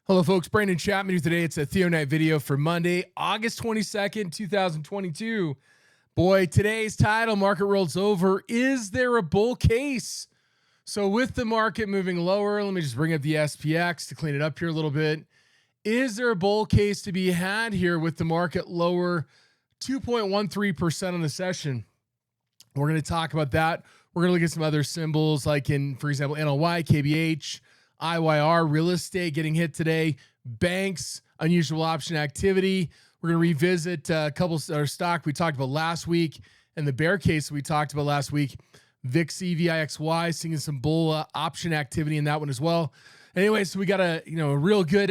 Hello, folks. Brandon Chapman here today. It's a Theo Night video for Monday, August 22nd, 2022. Boy, today's title, Market Rolls Over. Is there a bull case? So with the market moving lower, let me just bring up the SPX to clean it up here a little bit. Is there a bull case to be had here with the market lower 2.13% on the session? We're going to talk about that. We're going to look at some other symbols like for example, NLY, KBH, IYR, real estate getting hit today, banks, unusual option activity. We're going to revisit a couple of stock we talked about last week and the bear case we talked about last week. VIXY, VIXY, seeing some bull option activity in that one as well. Anyway, so we got a real good,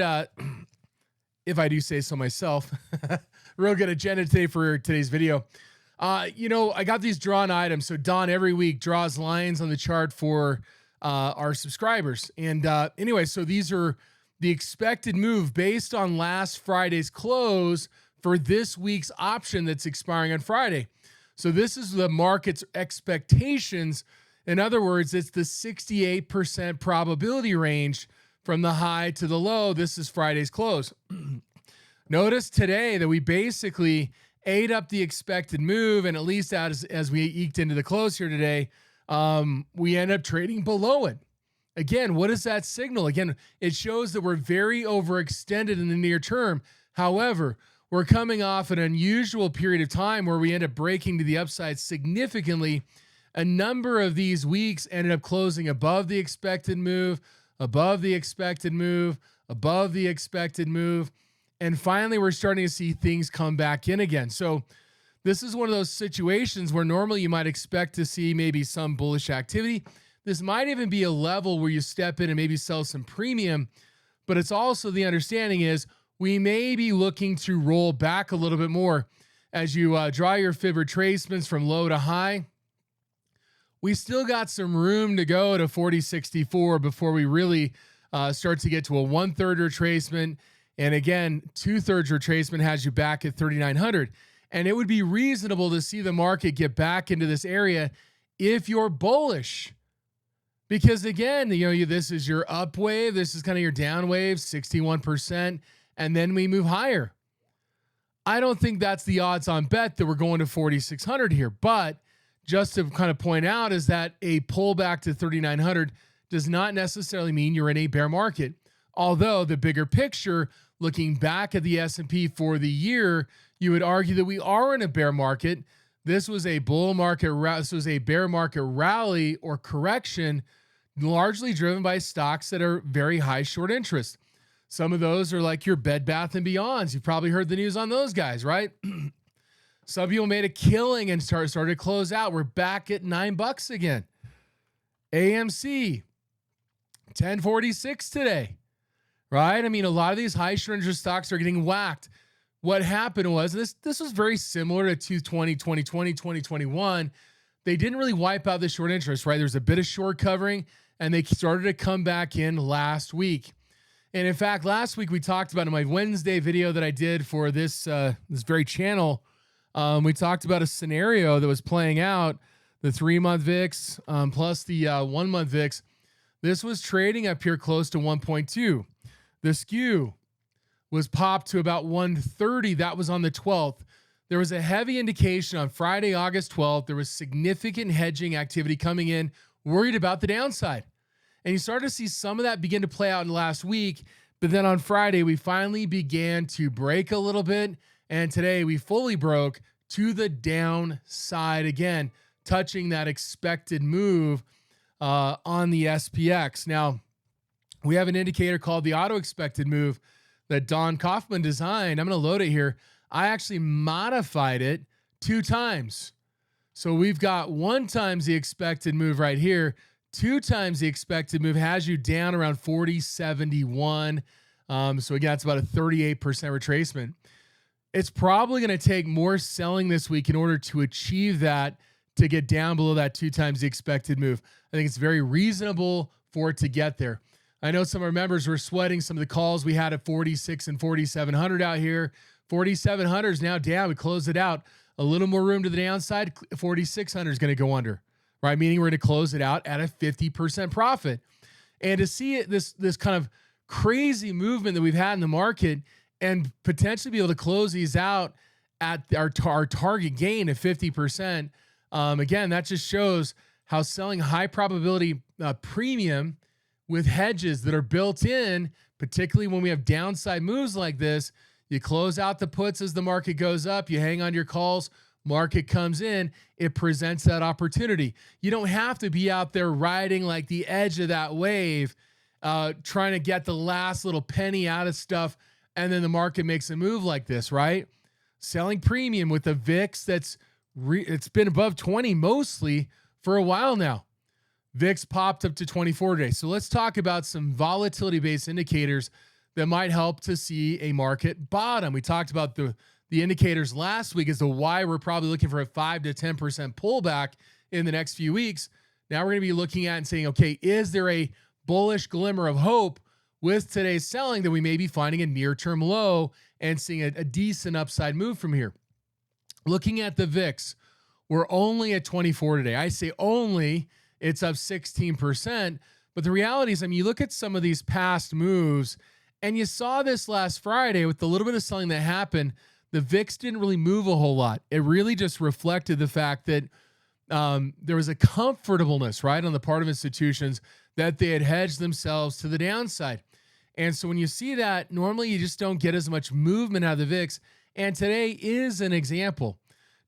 if I do say so myself, real good agenda today for today's video. I got these drawn items. So Don every week draws lines on the chart for our subscribers. And anyway, so these are the expected move based on last Friday's close for this week's option that's expiring on Friday. So this is the market's expectations. In other words, it's the 68% probability range from the high to the low. This is Friday's close. Notice today that we basically ate up the expected move, and at least as we eked into the close here today, we end up trading below it. Again, what does that signal? Again, it shows that we're very overextended in the near term. However, we're coming off an unusual period of time where we end up breaking to the upside significantly. A number of these weeks ended up closing above the expected move, above the expected move, above the expected move. And finally, we're starting to see things come back in again. So this is one of those situations where normally you might expect to see maybe some bullish activity. This might even be a level where you step in and maybe sell some premium, but it's also the understanding is we may be looking to roll back a little bit more as you draw your fib retracements from low to high. We still got some room to go to 40.64 before we really start to get to a 1/3 retracement. And again, 2/3 retracement has you back at 3,900. And it would be reasonable to see the market get back into this area if you're bullish. Because again, this is your up wave. This is kind of your down wave, 61%. And then we move higher. I don't think that's the odds on bet that we're going to 4,600 here. But just to kind of point out is that a pullback to 3,900 does not necessarily mean you're in a bear market. Although the bigger picture, looking back at the S&P for the year, you would argue that we are in a bear market. This was a bull market. This was a bear market rally or correction, largely driven by stocks that are very high short interest. Some of those are like your Bed Bath & Beyonds. You've probably heard the news on those guys, right? Some people made a killing and started to close out. We're back at $9 again. AMC, 1046 today, right? I mean, a lot of these high short interest stocks are getting whacked. What happened was this was very similar to 2020, 2021. They didn't really wipe out the short interest, right? There's a bit of short covering, and they started to come back in last week. And in fact, last week we talked about in my Wednesday video that I did for this very channel, we talked about a scenario that was playing out, the 3-month VIX plus the 1-month VIX. This was trading up here close to 1.2. The skew was popped to about 130. That was on the 12th. There was a heavy indication on Friday, August 12th. There was significant hedging activity coming in, worried about the downside. And you started to see some of that begin to play out in the last week. But then on Friday, we finally began to break a little bit. And today we fully broke to the downside again, touching that expected move on the SPX. Now, we have an indicator called the auto expected move that Don Kaufman designed. I'm going to load it here. I actually modified it 2 times. So we've got 1 times the expected move right here. 2 times the expected move has you down around 40.71. So again, that's about a 38% retracement. It's probably going to take more selling this week in order to achieve that, to get down below that 2 times the expected move. I think it's very reasonable for it to get there. I know some of our members were sweating some of the calls we had at 46 and 4,700 out here. 4,700 is now down. We closed it out. A little more room to the downside. 4,600 is going to go under, right? Meaning we're going to close it out at a 50% profit. And to see it, this kind of crazy movement that we've had in the market and potentially be able to close these out at our target gain of 50%. Again, that just shows how selling high probability premium with hedges that are built in, particularly when we have downside moves like this, you close out the puts as the market goes up, you hang on your calls, market comes in, it presents that opportunity. You don't have to be out there riding like the edge of that wave, trying to get the last little penny out of stuff, and then the market makes a move like this, right? Selling premium with a VIX that's it's been above 20 mostly for a while now. VIX popped up to 24 today. So let's talk about some volatility-based indicators that might help to see a market bottom. We talked about the indicators last week as to why we're probably looking for a 5 to 10% pullback in the next few weeks. Now we're going to be looking at and saying, okay, is there a bullish glimmer of hope with today's selling that we may be finding a near-term low and seeing a decent upside move from here? Looking at the VIX, we're only at 24 today. I say only, it's up 16%. But the reality is, I mean, you look at some of these past moves, and you saw this last Friday with the little bit of selling that happened. The VIX didn't really move a whole lot. It really just reflected the fact that there was a comfortableness, right, on the part of institutions that they had hedged themselves to the downside. And so when you see that, normally you just don't get as much movement out of the VIX. And today is an example.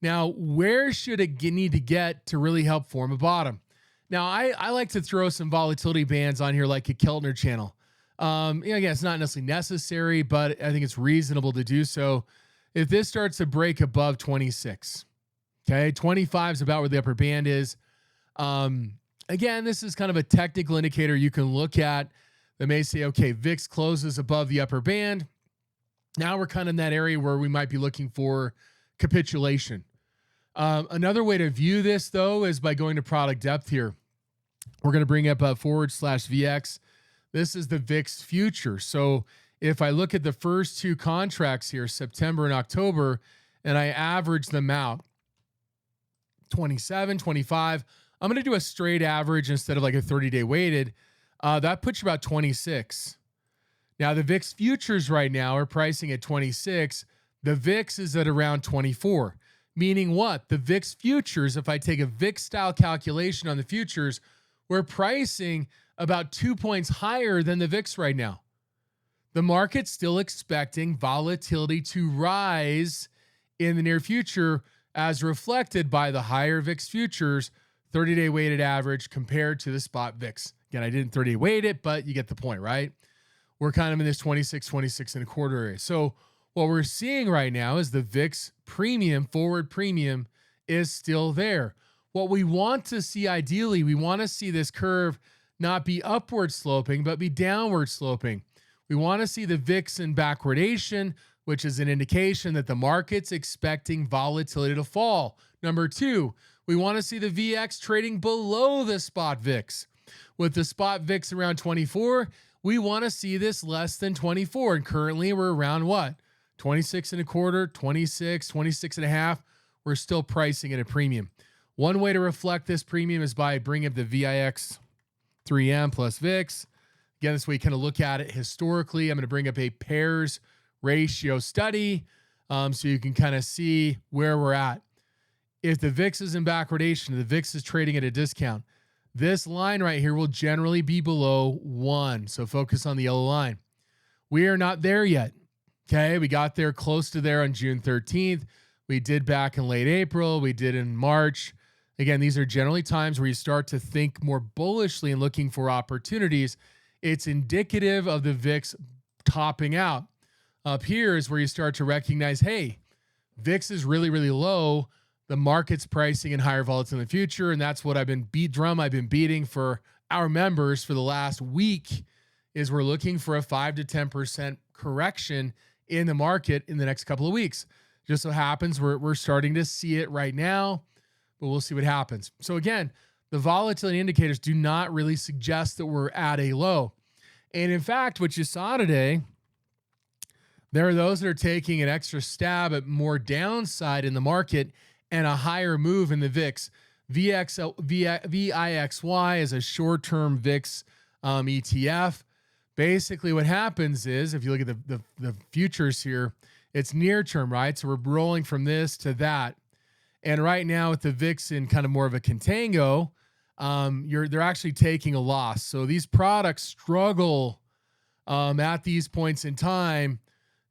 Now, where should it need to get to really help form a bottom? Now, I like to throw some volatility bands on here like a Keltner channel. Again, it's not necessarily necessary, but I think it's reasonable to do so. If this starts to break above 26, okay, 25 is about where the upper band is. Again, this is kind of a technical indicator you can look at that may say, okay, VIX closes above the upper band. Now we're kind of in that area where we might be looking for capitulation. Another way to view this, though, is by going to product depth here. We're going to bring up /VX. This is the VIX future. So if I look at the first two contracts here, September and October, and I average them out, 27, 25, I'm going to do a straight average instead of like a 30-day weighted. That puts you about 26. Now, the VIX futures right now are pricing at 26. The VIX is at around 24. Meaning what? The VIX futures, if I take a VIX-style calculation on the futures, we're pricing about 2 points higher than the VIX right now. The market's still expecting volatility to rise in the near future as reflected by the higher VIX futures, 30-day weighted average compared to the spot VIX. Again, I didn't 30-day weight it, but you get the point, right? We're kind of in this 26 and a quarter area. So what we're seeing right now is the VIX premium, forward premium, is still there. What we want to see ideally, we want to see this curve not be upward sloping, but be downward sloping. We want to see the VIX in backwardation, which is an indication that the market's expecting volatility to fall. Number two, we want to see the VX trading below the spot VIX. With the spot VIX around 24, we want to see this less than 24. And currently we're around what? 26 and a quarter, 26, 26 and a half. We're still pricing at a premium. One way to reflect this premium is by bringing up the VIX 3M plus VIX. Again, this way you kind of look at it historically. I'm going to bring up a pairs ratio study so you can kind of see where we're at. If the VIX is in backwardation, the VIX is trading at a discount, this line right here will generally be below 1. So focus on the yellow line. We are not there yet. Okay, we got there close to there on June 13th. We did back in late April. We did in March. Again, these are generally times where you start to think more bullishly and looking for opportunities. It's indicative of the VIX topping out. Up here is where you start to recognize, hey, VIX is really, really low. The market's pricing in higher volatility in the future, and that's what I've been beating for our members for the last week, is we're looking for a 5 to 10% correction in the market in the next couple of weeks. Just so happens we're starting to see it right now, but we'll see what happens. So again, the volatility indicators do not really suggest that we're at a low. And in fact, what you saw today, there are those that are taking an extra stab at more downside in the market and a higher move in the VIX. VIXY is a short-term VIX ETF. basically what happens is, if you look at the futures here, it's near term, right? So we're rolling from this to that. And right now with the VIX in kind of more of a contango, they're actually taking a loss. So these products struggle at these points in time.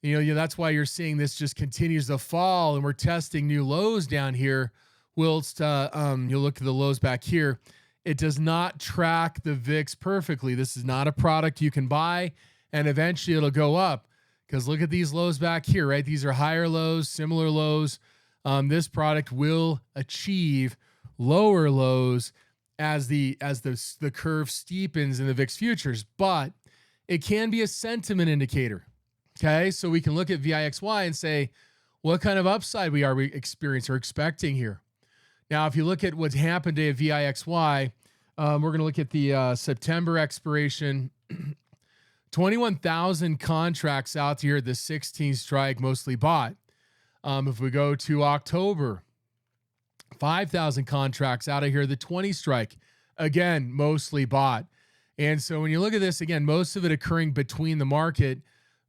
That's why you're seeing this just continues to fall, and we're testing new lows down here. Whilst you'll look at the lows back here, it does not track the VIX perfectly. This is not a product you can buy, and eventually it'll go up. Because look at these lows back here, right? These are higher lows, similar lows. This product will achieve lower lows as the curve steepens in the VIX futures, but it can be a sentiment indicator. Okay, so we can look at VIXY and say, what kind of upside we experiencing or expecting here? Now, if you look at what's happened today at VIXY, we're going to look at the September expiration. 21,000 contracts out here at the 16 strike, mostly bought. If we go to October, 5,000 contracts out of here, the 20 strike, again, mostly bought. And so when you look at this, again, most of it occurring between the market.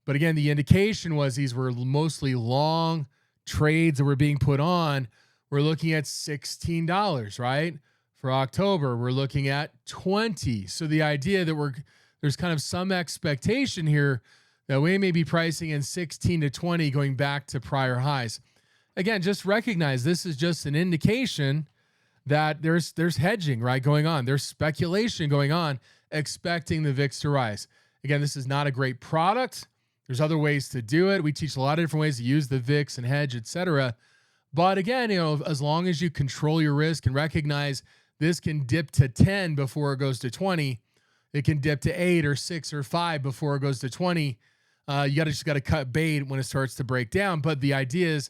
But again, the indication was these were mostly long trades that were being put on. We're looking at $16, right? For October, we're looking at 20. So the idea that there's kind of some expectation here that we may be pricing in 16 to 20 going back to prior highs. Again, just recognize this is just an indication that there's hedging, right, going on. There's speculation going on, expecting the VIX to rise. Again, this is not a great product. There's other ways to do it. We teach a lot of different ways to use the VIX and hedge, etc. But again, as long as you control your risk and recognize this can dip to 10 before it goes to 20, it can dip to 8 or 6 or 5 before it goes to 20. You just got to cut bait when it starts to break down. But the idea is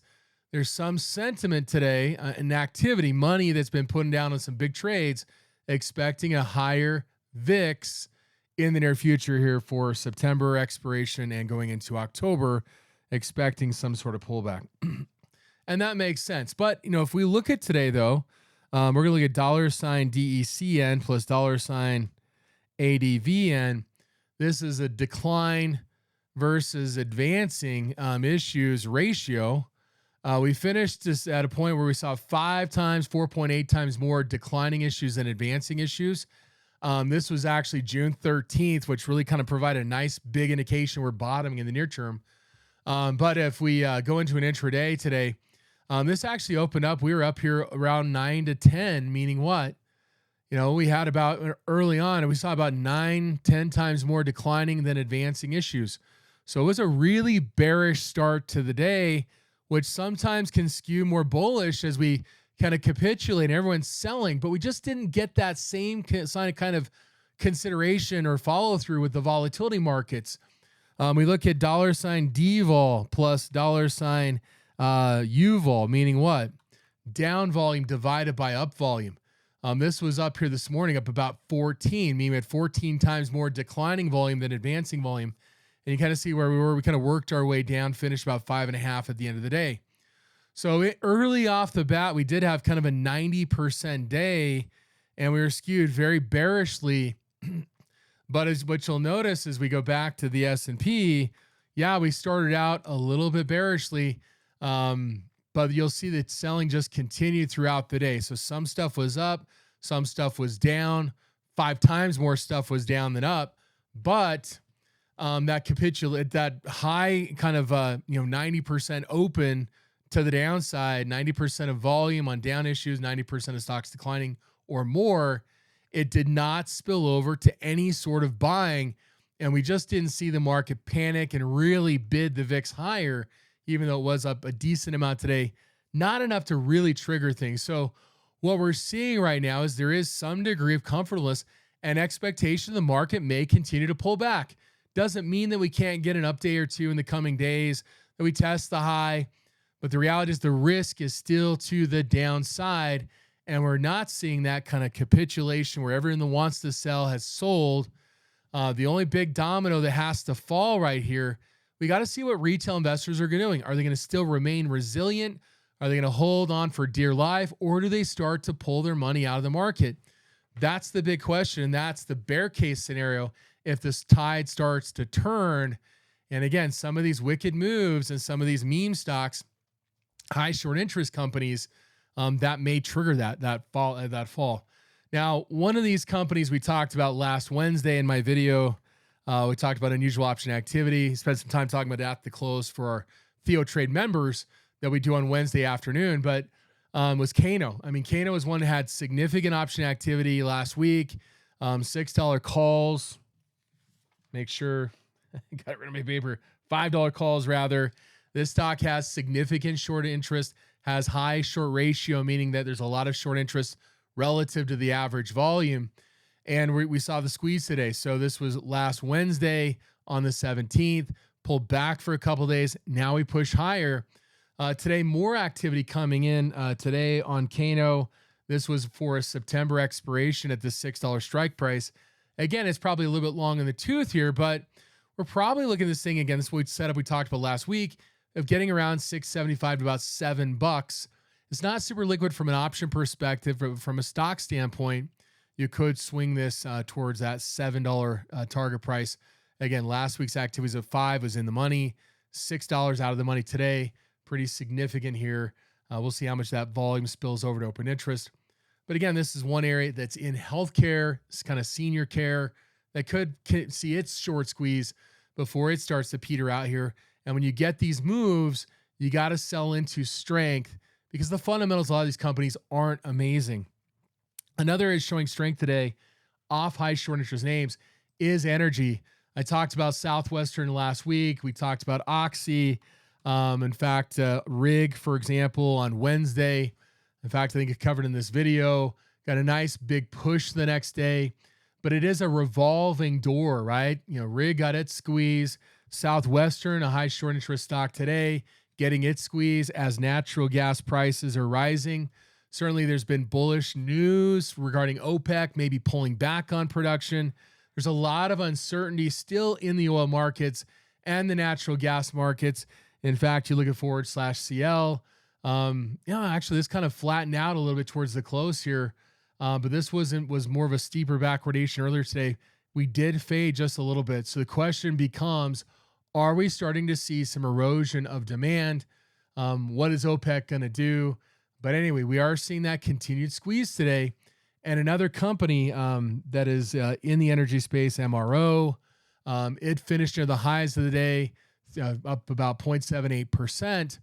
there's some sentiment today and activity, money that's been putting down on some big trades, expecting a higher VIX in the near future here for September expiration and going into October, expecting some sort of pullback. And that makes sense. But, if we look at today, though, we're going to look at $DECN plus $ADVN. This is a decline versus advancing issues ratio. We finished this at a point where we saw 4.8 times more declining issues than advancing issues. This was actually June 13th, which really kind of provided a nice big indication we're bottoming in the near term. But if we go into an intraday today, this actually opened up. We were up here around 9 to 10, meaning what? We had about early on, and we saw about 9-10 times more declining than advancing issues. So it was a really bearish start to the day, which sometimes can skew more bullish as we kind of capitulate and everyone's selling, but we just didn't get that same kind of consideration or follow through with the volatility markets. We look at $DVol plus $UVol, meaning what? Down volume divided by up volume. This was up here this morning, up about 14, meaning we had 14 times more declining volume than advancing volume. And you kind of see where we were. We kind of worked our way down, finished about 5.5 at the end of the day. So early off the bat, we did have kind of a 90% day, and we were skewed very bearishly. But what you'll notice as we go back to the S&P, we started out a little bit bearishly, but you'll see that selling just continued throughout the day. So some stuff was up, some stuff was down, 5 times more stuff was down than up, but that high kind of 90% open to the downside, 90% of volume on down issues, 90% of stocks declining or more, it did not spill over to any sort of buying. And we just didn't see the market panic and really bid the VIX higher, even though it was up a decent amount today, not enough to really trigger things. So what we're seeing right now is there is some degree of comfortableness and expectation the market may continue to pull back. Doesn't mean that we can't get an update or two in the coming days, that we test the high. But the reality is the risk is still to the downside, and we're not seeing that kind of capitulation where everyone that wants to sell has sold. The only big domino that has to fall right here, we got to see what retail investors are doing. Are they going to still remain resilient? Are they going to hold on for dear life, or do they start to pull their money out of the market? That's the big question, and that's the bear case scenario. if this tide starts to turn. And again, some of these wicked moves and some of these meme stocks, high short interest companies, that may trigger that fall. Now, one of these companies we talked about last Wednesday in my video, we talked about unusual option activity. Spent some time talking about at the close for our TheoTrade members that we do on Wednesday afternoon, but was CANO. I mean, CANO is one that had significant option activity last week. $6 calls. Make sure I got rid of my paper. $5 calls rather. This stock has significant short interest, has high short ratio, meaning that there's a lot of short interest relative to the average volume. And we saw the squeeze today. So this was last Wednesday on the 17th, pulled back for a couple days. Now we push higher. Today, more activity coming in today on CANO. This was for a September expiration at the $6 strike price. Again, it's probably a little bit long in the tooth here, but we're probably looking at this thing again. This is what setup we talked about last week of getting around $6.75 to about $7. It's not super liquid from an option perspective, but from a stock standpoint, you could swing this towards that $7 target price. Again, last week's activities of $5 was in the money, $6 out of the money today. Pretty significant here. We'll see how much that volume spills over to open interest. But again, this is one area that's in healthcare, it's kind of senior care that could see its short squeeze before it starts to peter out here. And when you get these moves, you got to sell into strength because the fundamentals of a lot of these companies aren't amazing. Another is showing strength today off high short interest names is energy. I talked about Southwestern last week. We talked about Oxy. In fact, Rig, for example, on Wednesday. In fact, I think it covered in this video. Got a nice big push the next day, but it is a revolving door, right? You know, Rig got its squeeze. Southwestern, a high short interest stock today, getting its squeeze as natural gas prices are rising. Certainly, there's been bullish news regarding OPEC maybe pulling back on production. There's a lot of uncertainty still in the oil markets and the natural gas markets. In fact, you look at forward/CL. Actually, this kind of flattened out a little bit towards the close here, but this was more of a steeper backwardation earlier today. We did fade just a little bit. So the question becomes, are we starting to see some erosion of demand? What is OPEC going to do? But anyway, we are seeing that continued squeeze today. And another company that is in the energy space, MRO, it finished near the highs of the day, up about 0.78%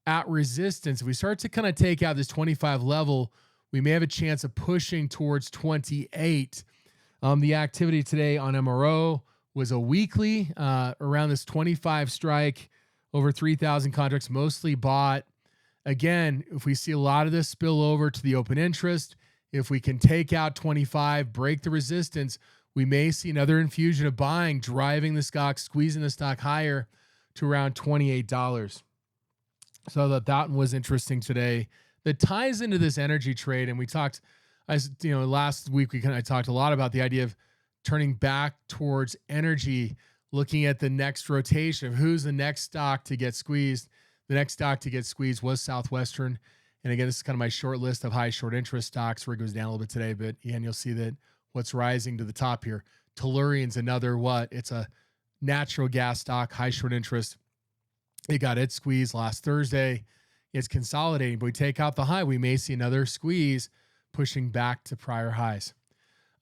at resistance. If we start to kind of take out this 25 level, we may have a chance of pushing towards 28. The activity today on MRO was a weekly around this 25 strike, over 3,000 contracts, mostly bought. Again, if we see a lot of this spill over to the open interest, if we can take out 25, break the resistance, we may see another infusion of buying, driving the stock, squeezing the stock higher to around $28. So that one was interesting today. That ties into this energy trade, and we talked, last week I talked a lot about the idea of turning back towards energy, looking at the next rotation of who's the next stock to get squeezed. The next stock to get squeezed was Southwestern. And again, this is kind of my short list of high short interest stocks where it goes down a little bit today, but again, you'll see that what's rising to the top here. Tellurian's another It's a natural gas stock, high short interest. It got its squeeze last Thursday. It's consolidating, but we take out the high, we may see another squeeze pushing back to prior highs.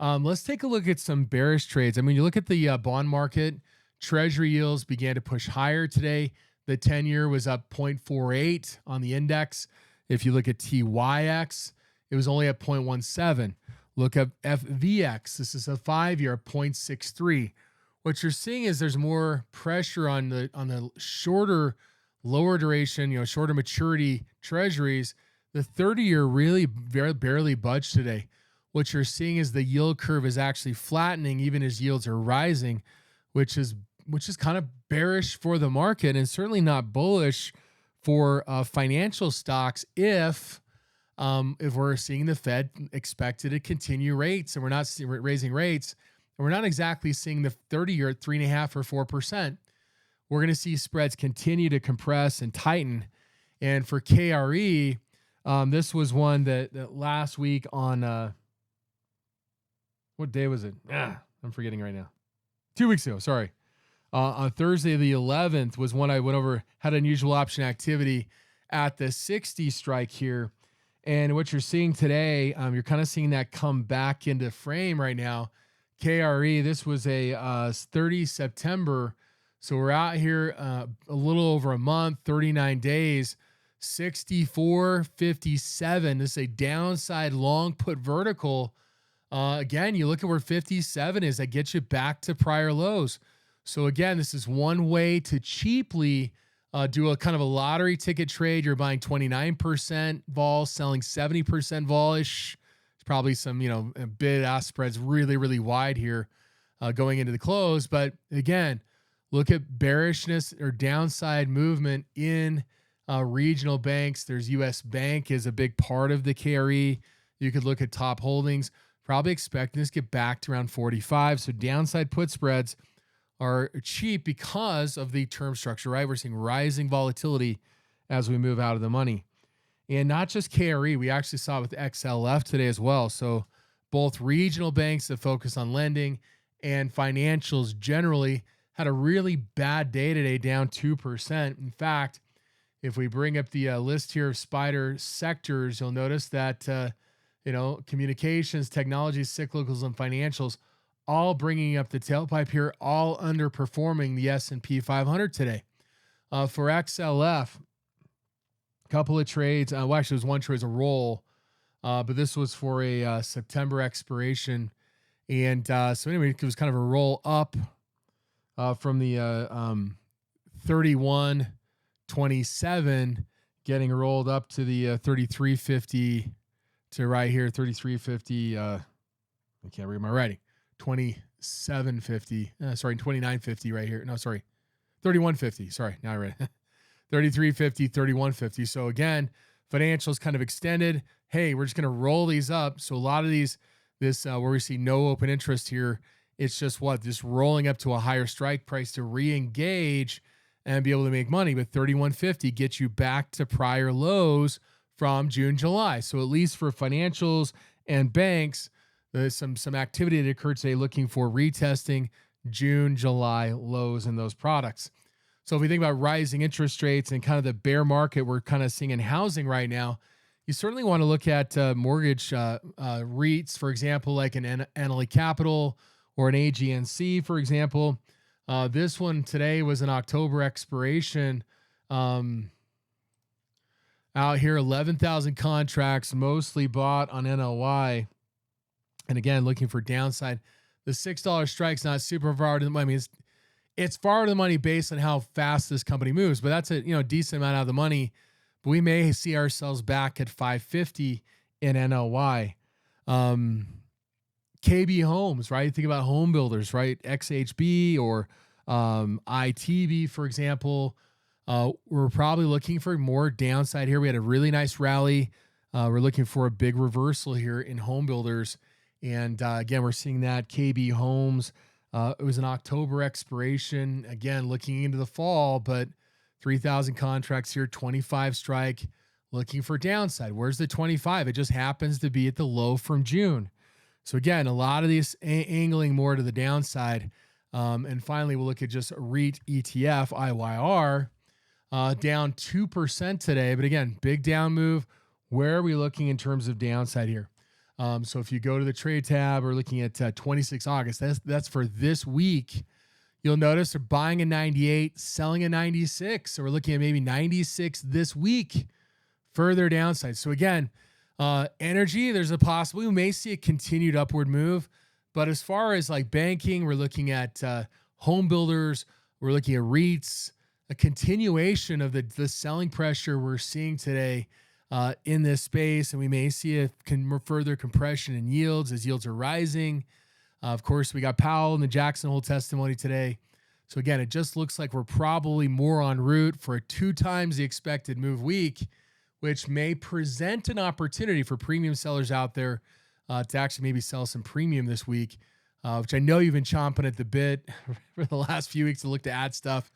Let's take a look at some bearish trades. I mean, you look at the bond market, treasury yields began to push higher today. The 10-year was up 0.48 on the index. If you look at TYX, it was only at 0.17. Look at FVX. This is a 5-year, 0.63. What you're seeing is there's more pressure on the shorter, lower duration, shorter maturity treasuries. The 30-year really barely budged today. What you're seeing is the yield curve is actually flattening even as yields are rising, which is kind of bearish for the market and certainly not bullish for financial stocks if we're seeing the Fed expected to continue rates and we're not raising rates and we're not exactly seeing the 30-year at 3.5 or 4%. We're going to see spreads continue to compress and tighten. And for KRE, this was one that last week on what day was it? I'm forgetting right now. 2 weeks ago, sorry. On Thursday the 11th was when I went over, had unusual option activity at the 60 strike here. And what you're seeing today, you're kind of seeing that come back into frame right now. KRE, this was a 30 September. So we're out here a little over a month, 39 days, 64.57. This is a downside long put vertical. Again, you look at where 57 is, that gets you back to prior lows. So again, this is one way to cheaply do a kind of a lottery ticket trade. You're buying 29% vol, selling 70% vol-ish. It's probably some, bid-ask spreads really, really wide here going into the close. But again, look at bearishness or downside movement in regional banks. There's US Bank is a big part of the KRE. You could look at top holdings, probably expecting this to get back to around 45. So downside put spreads are cheap because of the term structure, right? We're seeing rising volatility as we move out of the money. And not just KRE, we actually saw it with XLF today as well. So both regional banks that focus on lending and financials generally had a really bad day today, down 2%. In fact, if we bring up the list here of spider sectors, you'll notice that, communications, technology, cyclicals, and financials all bringing up the tailpipe here, all underperforming the S&P 500 today. For XLF, a couple of trades. Actually, it was one trade as a roll, but this was for a September expiration. And so anyway, it was kind of a roll up from the 31.27, getting rolled up to the 33.50 to right here, 33.50. I can't read my writing. 27.50. 29.50 right here. No, sorry. 31.50. Sorry. Now I read it. 33.50, 31.50. So again, financials kind of extended. Hey, we're just going to roll these up. So a lot of these, where we see no open interest here, it's just just rolling up to a higher strike price to re-engage and be able to make money. But 31.50 gets you back to prior lows from June, July. So at least for financials and banks, there's some activity that occurred today looking for retesting June, July lows in those products. So if we think about rising interest rates and kind of the bear market we're kind of seeing in housing right now, you certainly want to look at mortgage REITs, for example, like an NLE Capital or an AGNC, for example. This one today was an October expiration. Out here, 11,000 contracts, mostly bought on NLY. And again, looking for downside. The $6 strike's not super far to the money. I mean, it's far to the money based on how fast this company moves, but that's a decent amount out of the money. But we may see ourselves back at 550 in NLY. KB Homes, right? Think about home builders, right? XHB or ITB, for example. We're probably looking for more downside here. We had a really nice rally. We're looking for a big reversal here in home builders. And again, we're seeing that KB Homes. It was an October expiration. Again, looking into the fall, but 3,000 contracts here, 25 strike, looking for downside. Where's the 25? It just happens to be at the low from June. So again, a lot of these angling more to the downside. And finally, we'll look at just Reit Etf, IYR, down 2% today. But again, big down move. Where are we looking in terms of downside here? So if you go to the trade tab, we're looking at 26 August. That's for this week. You'll notice they're buying a 98, selling a 96. So we're looking at maybe 96 this week, further downside. So again, energy, there's a possibility we may see a continued upward move. But as far as like banking, we're looking at home builders. We're looking at REITs, a continuation of the selling pressure we're seeing today in this space, and we may see a further compression in yields as yields are rising. Of course, we got Powell and the Jackson Hole testimony today. So again, it just looks like we're probably more en route for a 2 times the expected move week, which may present an opportunity for premium sellers out there to actually maybe sell some premium this week, which I know you've been chomping at the bit for the last few weeks to look to add stuff.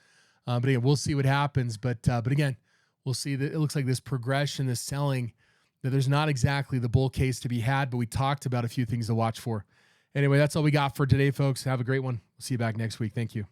But again, we'll see what happens. But again, we'll see that it looks like this progression, this selling, that there's not exactly the bull case to be had, but we talked about a few things to watch for. Anyway, that's all we got for today, folks. Have a great one. We'll see you back next week. Thank you.